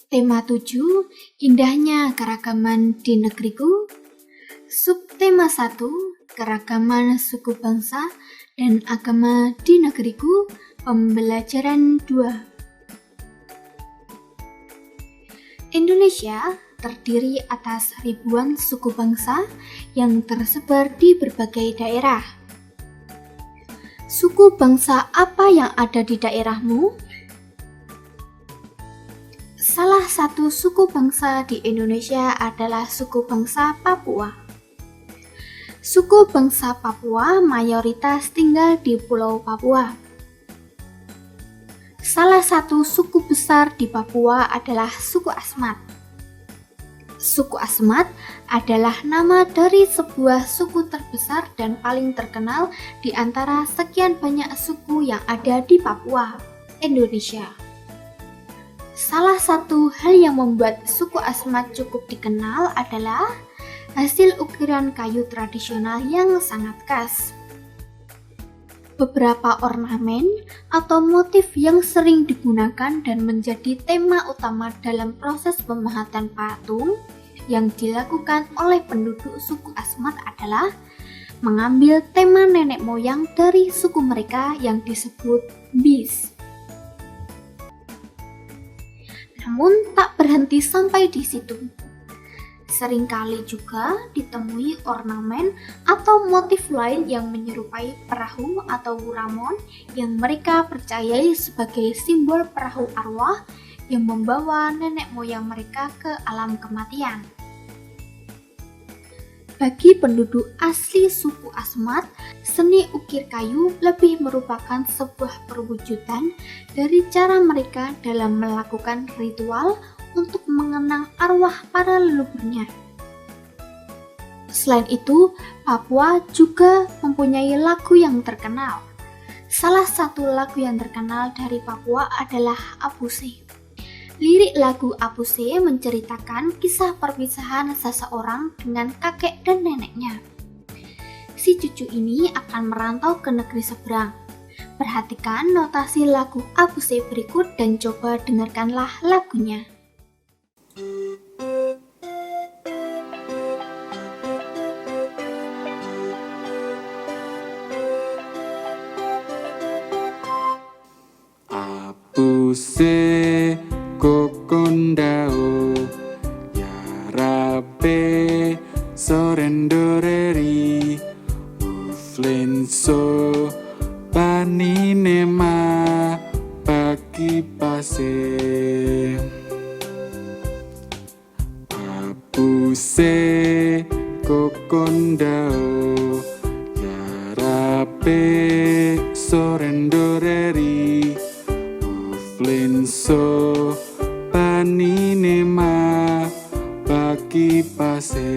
Tema 7, Indahnya Keragaman di Negeriku. Subtema 1, Keragaman Suku Bangsa dan Agama di Negeriku. Pembelajaran 2. Indonesia terdiri atas ribuan suku bangsa yang tersebar di berbagai daerah. Suku bangsa apa yang ada di daerahmu? Salah satu suku bangsa di Indonesia adalah suku bangsa Papua. Suku bangsa Papua mayoritas tinggal di Pulau Papua. Salah satu suku besar di Papua adalah suku Asmat. Suku Asmat adalah nama dari sebuah suku terbesar dan paling terkenal di antara sekian banyak suku yang ada di Papua, Indonesia. Salah satu hal yang membuat suku Asmat cukup dikenal adalah hasil ukiran kayu tradisional yang sangat khas. Beberapa ornamen atau motif yang sering digunakan dan menjadi tema utama dalam proses pemahatan patung yang dilakukan oleh penduduk suku Asmat adalah mengambil tema nenek moyang dari suku mereka yang disebut Bis. Namun tak berhenti sampai di situ. Seringkali juga ditemui ornamen atau motif lain yang menyerupai perahu atau wuramon yang mereka percayai sebagai simbol perahu arwah yang membawa nenek moyang mereka ke alam kematian. Bagi penduduk asli suku Asmat, seni ukir kayu lebih merupakan sebuah perwujudan dari cara mereka dalam melakukan ritual untuk mengenang arwah para leluhurnya. Selain itu, Papua juga mempunyai lagu yang terkenal. Salah satu lagu yang terkenal dari Papua adalah Apuse. Lirik lagu Apuse menceritakan kisah perpisahan seseorang dengan kakek dan neneknya. Si cucu ini akan merantau ke negeri seberang. Perhatikan notasi lagu Apuse berikut dan coba dengarkanlah lagunya. Apuse kokondao yarabe sorendoreri uflenso paninema pagi pase Apuse kokondao yarabe sorendoreri uflenso paninema pagi pase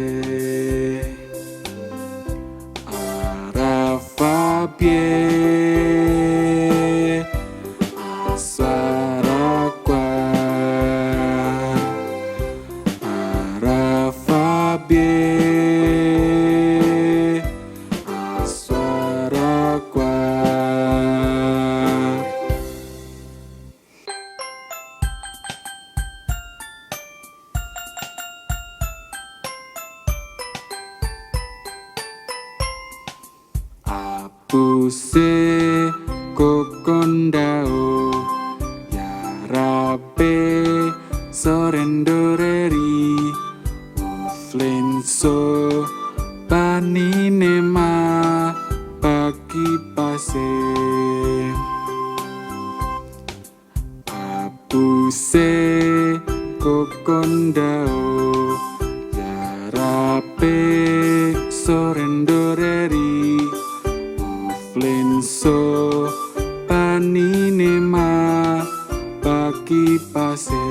arafabie aswarakwa arafabie aswarakwa Apuse kokondao yarabe sorendoreri uflenso paninema pagi pase Apuse kokondao yarabe sorendoreri uflenso paninema pagi pase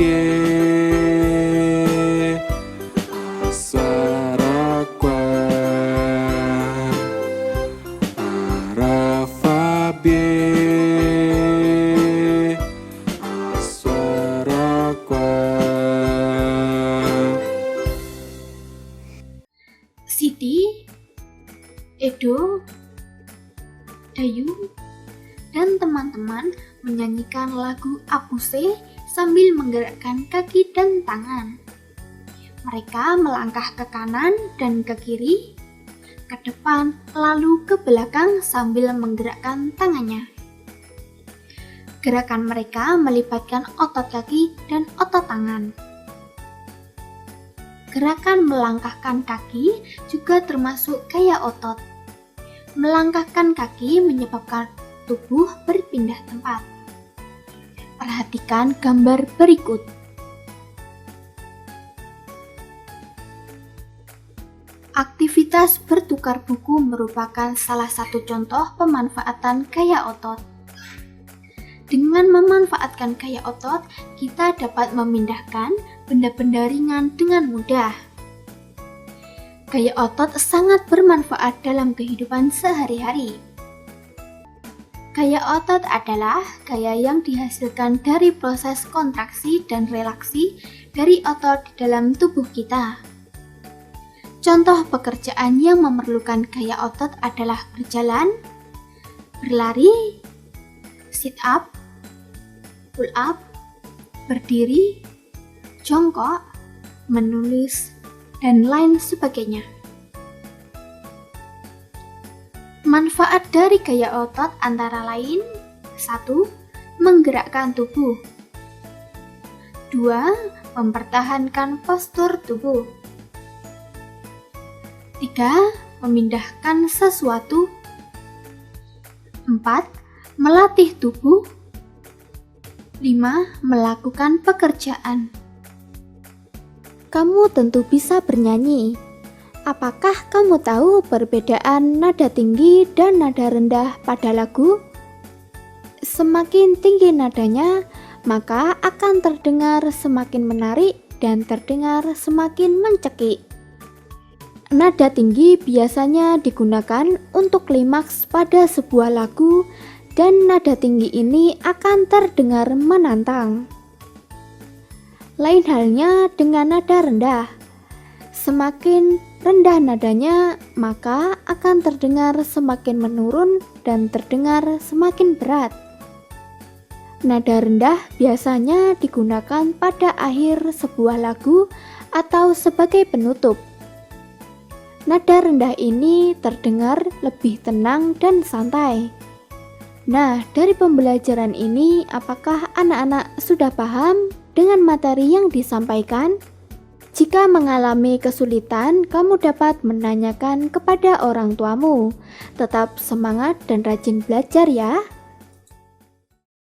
arafabie aswarakwa arafabie aswarakwa Siti, Edo, Dayu, dan teman-teman menyanyikan lagu Apuse sambil menggerakkan kaki dan tangan. Mereka melangkah ke kanan dan ke kiri, ke depan lalu ke belakang sambil menggerakkan tangannya. Gerakan mereka melibatkan otot kaki dan otot tangan. Gerakan melangkahkan kaki juga termasuk gaya otot. Melangkahkan kaki menyebabkan tubuh berpindah tempat. Perhatikan gambar berikut. Aktivitas bertukar buku merupakan salah satu contoh pemanfaatan gaya otot. Dengan memanfaatkan gaya otot, kita dapat memindahkan benda-benda ringan dengan mudah. Gaya otot sangat bermanfaat dalam kehidupan sehari-hari. Gaya otot adalah gaya yang dihasilkan dari proses kontraksi dan relaksi dari otot di dalam tubuh kita. Contoh pekerjaan yang memerlukan gaya otot adalah berjalan, berlari, sit up, pull up, berdiri, jongkok, menulis, dan lain sebagainya. Manfaat dari gaya otot antara lain: 1. Menggerakkan tubuh. 2. Mempertahankan postur tubuh. 3. Memindahkan sesuatu. 4. Melatih tubuh. 5. Melakukan pekerjaan. Kamu tentu bisa bernyanyi. Apakah kamu tahu perbedaan nada tinggi dan nada rendah pada lagu? Semakin tinggi nadanya, maka akan terdengar semakin menarik dan terdengar semakin mencekik. Nada tinggi biasanya digunakan untuk klimaks pada sebuah lagu, dan nada tinggi ini akan terdengar menantang. Lain halnya dengan nada rendah. Semakin rendah nadanya, maka akan terdengar semakin menurun dan terdengar semakin berat. Nada rendah biasanya digunakan pada akhir sebuah lagu atau sebagai penutup. Nada rendah ini terdengar lebih tenang dan santai. Nah, dari pembelajaran ini, apakah anak-anak sudah paham dengan materi yang disampaikan? Jika mengalami kesulitan, kamu dapat menanyakan kepada orang tuamu. Tetap semangat dan rajin belajar ya.